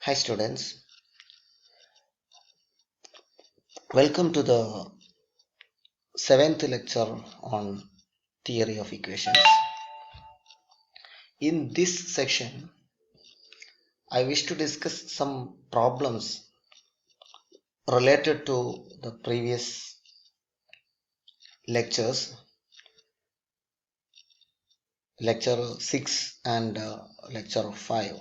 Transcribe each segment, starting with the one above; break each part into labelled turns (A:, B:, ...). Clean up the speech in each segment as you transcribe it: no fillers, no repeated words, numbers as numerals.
A: Hi students, welcome to the 7th lecture on theory of equations. In this section, I wish to discuss some problems related to the previous lectures, lecture 6 and lecture 5.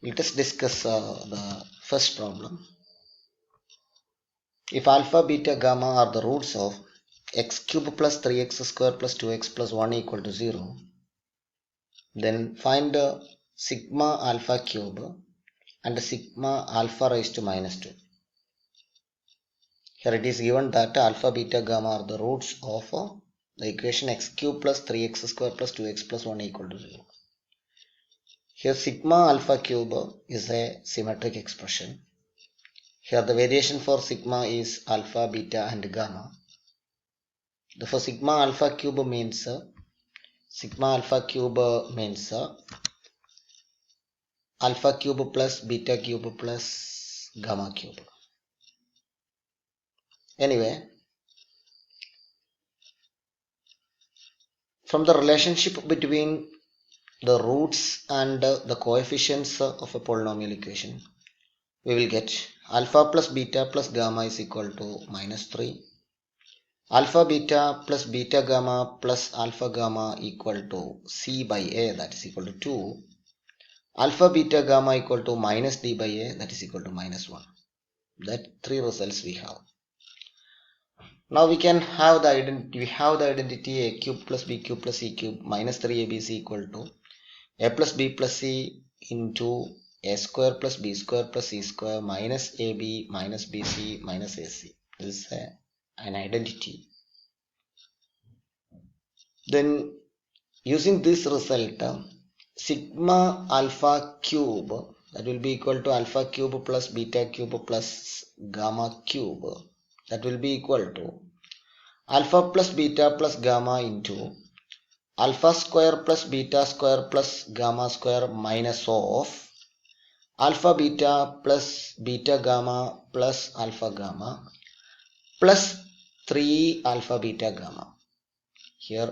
A: Let us discuss the first problem. If alpha, beta, gamma are the roots of x cube plus 3x square plus 2x plus 1 equal to 0, then find sigma alpha cube and sigma alpha raised to minus 2. Here it is given that alpha, beta, gamma are the roots of the equation x cube plus 3x square plus 2x plus 1 equal to 0. Here sigma alpha cube is a symmetric expression. Here the variation for sigma is alpha, beta and gamma. Therefore sigma alpha cube means alpha cube plus beta cube plus gamma cube. Anyway, from the relationship between the roots and the coefficients of a polynomial equation, we will get alpha plus beta plus gamma is equal to minus 3. Alpha beta plus beta gamma plus alpha gamma equal to c by a, that is equal to 2. Alpha beta gamma equal to minus d by a, that is equal to minus 1. That three results we have. Now we can have the identity a cube plus b cube plus c cube minus 3abc equal to a plus b plus c into a square plus b square plus c square minus ab minus bc minus ac. This is an identity. Then using this result, sigma alpha cube, that will be equal to alpha cube plus beta cube plus gamma cube, that will be equal to alpha plus beta plus gamma into alpha square plus beta square plus gamma square minus of alpha beta plus beta gamma plus alpha gamma plus 3 alpha beta gamma. Here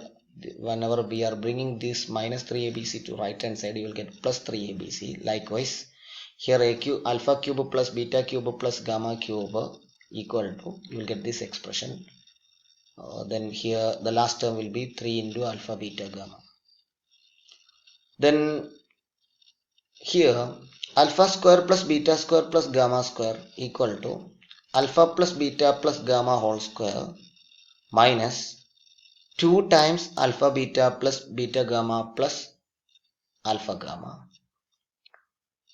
A: whenever we are bringing this minus 3abc to right hand side, you will get plus 3abc. Likewise here alpha cube plus beta cube plus gamma cube equal to, you will get this expression. Then here the last term will be 3 into alpha beta gamma. Then here alpha square plus beta square plus gamma square equal to alpha plus beta plus gamma whole square minus 2 times alpha beta plus beta gamma plus alpha gamma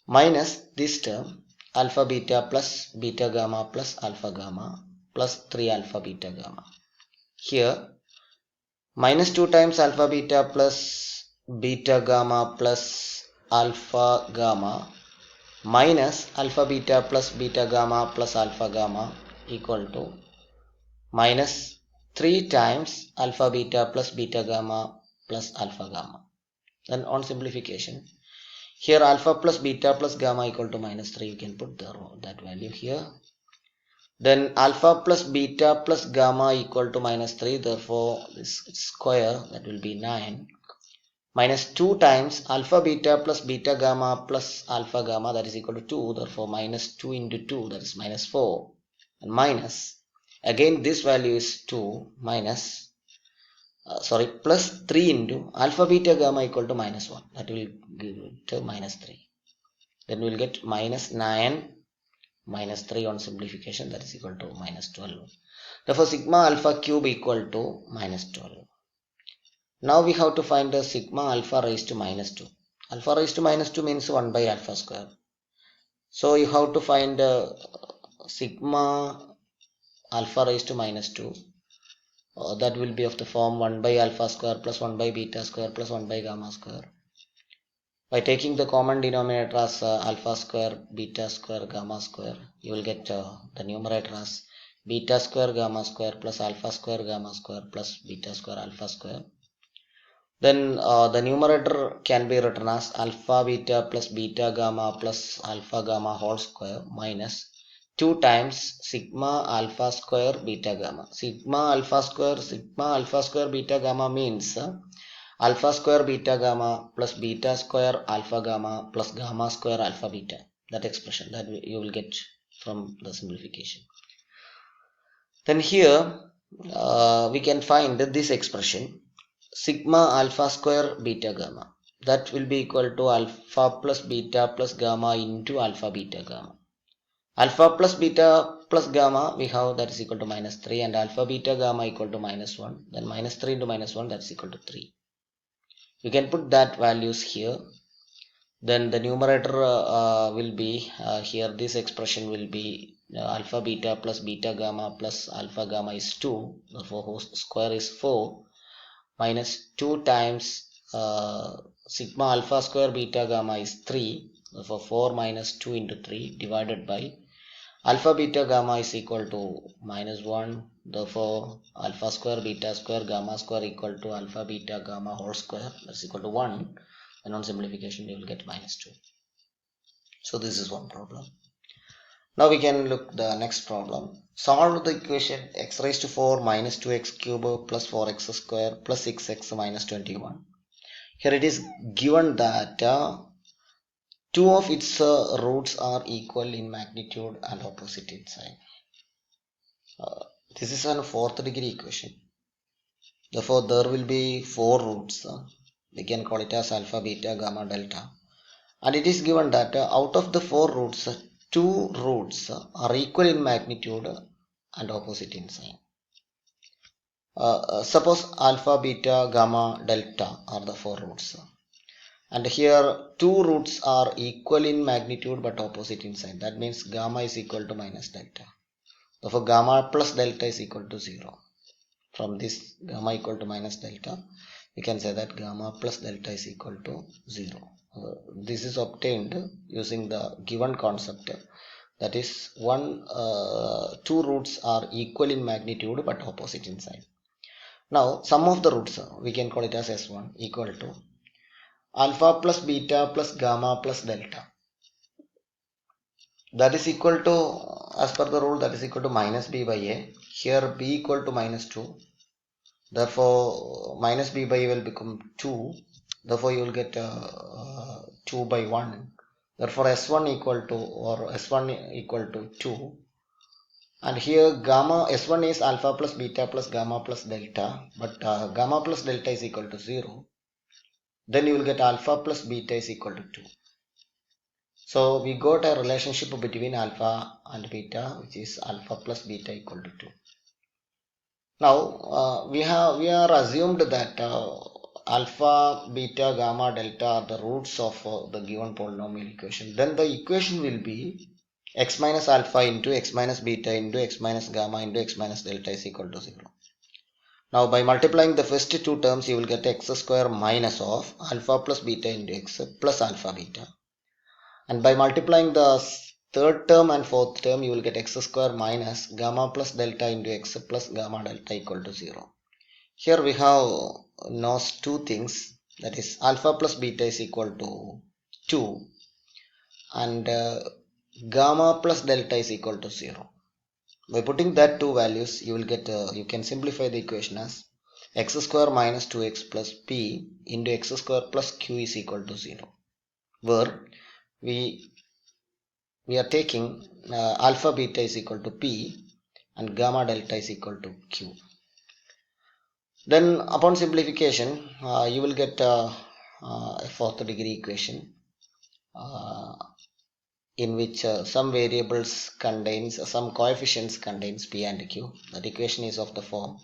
A: minus this term alpha beta plus beta gamma plus alpha gamma plus 3 alpha beta gamma. Here minus 2 times alpha beta plus beta gamma plus alpha gamma minus alpha beta plus beta gamma plus alpha gamma equal to minus 3 times alpha beta plus beta gamma plus alpha gamma. Then on simplification, here alpha plus beta plus gamma equal to minus 3, you can put that value here. Then alpha plus beta plus gamma equal to minus 3, therefore this square, that will be 9, minus 2 times alpha beta plus beta gamma plus alpha gamma, that is equal to 2, therefore minus 2 into 2, that is minus 4, and minus again this value is 2 minus plus 3 into alpha beta gamma equal to minus 1, that will give to minus 3. Then we will get minus 9 minus 3 on simplification, that is equal to minus 12. Therefore sigma alpha cube equal to minus 12. Now we have to find the sigma alpha raised to minus 2. Alpha raised to minus 2 means 1 by alpha square. So you have to find sigma alpha raised to minus 2. That will be of the form 1 by alpha square plus 1 by beta square plus 1 by gamma square. By taking the common denominator as alpha square, beta square, gamma square, you will get the numerator as beta square gamma square plus alpha square gamma square plus beta square alpha square. Then the numerator can be written as alpha beta plus beta gamma plus alpha gamma whole square minus 2 times sigma alpha square beta gamma. Sigma alpha square beta gamma means alpha square beta gamma plus beta square alpha gamma plus gamma square alpha beta. That expression that you will get from the simplification. Then here we can find this expression sigma alpha square beta gamma, that will be equal to alpha plus beta plus gamma into alpha beta gamma. Alpha plus beta plus gamma we have, that is equal to minus 3, and alpha beta gamma equal to minus 1. Then minus 3 into minus 1, that's equal to 3. We can put that values here. Then the numerator will be here, this expression will be alpha beta plus beta gamma plus alpha gamma is 2, therefore whole square is 4, minus 2 times sigma alpha square beta gamma is 3, therefore 4 minus 2 into 3 divided by alpha beta gamma is equal to minus 1, therefore alpha square beta square gamma square equal to alpha beta gamma whole square, that's equal to 1, and on simplification you will get minus 2. So this is one problem. Now we can look the next problem. Solve the equation x raised to 4 minus 2x cube plus 4x square plus 6x minus 21. Here it is given that two of its roots are equal in magnitude and opposite in sign. This is a fourth degree equation. Therefore there will be 4 roots. We can call it as alpha, beta, gamma, delta. And it is given that out of the 4 roots, 2 roots are equal in magnitude and opposite in sign. Suppose alpha, beta, gamma, delta are the 4 roots. And here 2 roots are equal in magnitude but opposite in sign. That means gamma is equal to minus delta. Therefore gamma plus delta is equal to 0. From this gamma equal to minus delta, we can say that gamma plus delta is equal to 0. This is obtained using the given concept, that is 2 roots are equal in magnitude but opposite in sign. Now sum of the roots, we can call it as S1 equal to alpha plus beta plus gamma plus delta, that is equal to, as per the rule, that is equal to minus b by a. Here b equal to minus 2, therefore minus b by a will become 2, therefore you will get 2 by 1. Therefore S1 equal to, or S1 equal to 2, and here gamma S1 is alpha plus beta plus gamma plus delta, but gamma plus delta is equal to 0. Then you will get alpha plus beta is equal to 2. So we got a relationship between alpha and beta, which is alpha plus beta equal to 2. Now we are assumed that alpha, beta, gamma, delta are the roots of the given polynomial equation. Then the equation will be x minus alpha into x minus beta into x minus gamma into x minus delta is equal to 0. Now by multiplying the first 2 terms, you will get x square minus of alpha plus beta into x plus alpha beta. And by multiplying the third term and fourth term, you will get x square minus gamma plus delta into x plus gamma delta equal to 0. Here we have knows 2 things, that is alpha plus beta is equal to 2 and gamma plus delta is equal to 0. By putting that 2 values, you will get you can simplify the equation as x square minus 2x plus p into x square plus q is equal to 0, where we are taking alpha beta is equal to p and gamma delta is equal to q. Then upon simplification, you will get a fourth degree equation in which some variables contains, some coefficients contains p and q. That equation is of the form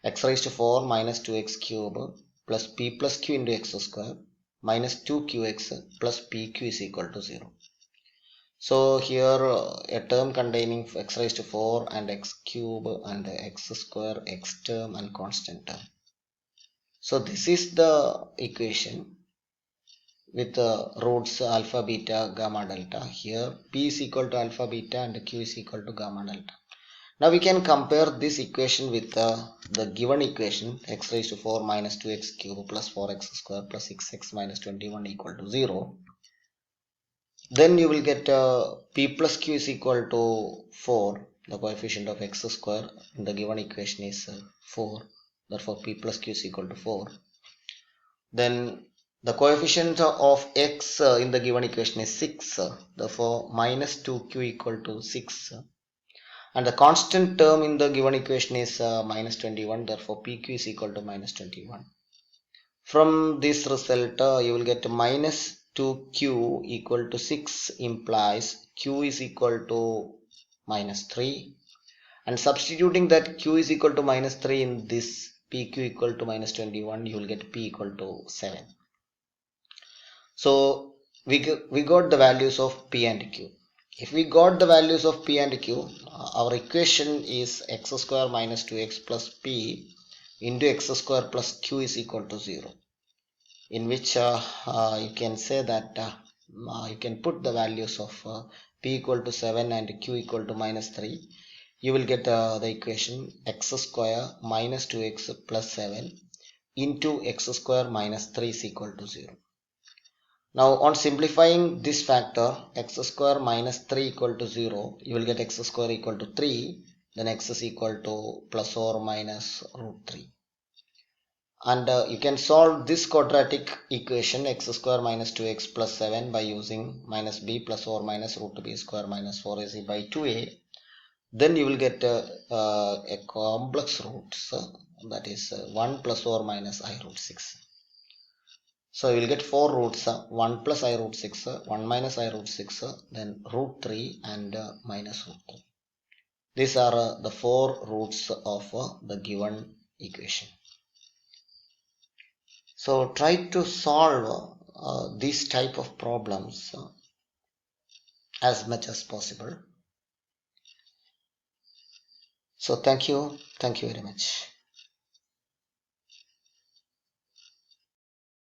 A: x raised to 4 minus 2x cube plus p plus q into x square minus 2qx plus pq is equal to 0. So here a term containing x raised to 4 and x cube and x square, x term and constant term. So this is the equation with the roots alpha, beta, gamma, delta. Here p is equal to alpha, beta and q is equal to gamma, delta. Now we can compare this equation with the given equation x raised to 4 minus 2x cube plus 4x square plus 6x minus 21 equal to 0. Then you will get p plus q is equal to 4. The coefficient of x square in the given equation is 4. Therefore p plus q is equal to 4. Then the coefficient of x in the given equation is 6. Therefore minus 2q equal to 6. And the constant term in the given equation is minus 21. Therefore pq is equal to minus 21. From this result you will get minus 2q equal to 6 implies q is equal to minus 3, and substituting that q is equal to minus 3 in this pq equal to minus 21, you will get p equal to 7. So we got the values of p and q. If we got the values of p and q, our equation is x square minus 2x plus p into x square plus q is equal to 0, in which you can say that you can put the values of p equal to 7 and q equal to minus 3. You will get the equation x square minus 2x plus 7 into x square minus 3 is equal to 0. Now on simplifying this factor, x square minus 3 equal to 0, you will get x square equal to 3, then x is equal to plus or minus root 3. And you can solve this quadratic equation x square minus 2x plus 7 by using minus b plus or minus root b square minus 4ac by 2a. Then you will get a complex roots, that is 1 plus or minus I root 6. So you will get 4 roots, 1 plus I root 6, 1 minus I root 6, then root 3 and minus root 3. These are the 4 roots of the given equation. So try to solve these type of problems as much as possible. So thank you very much.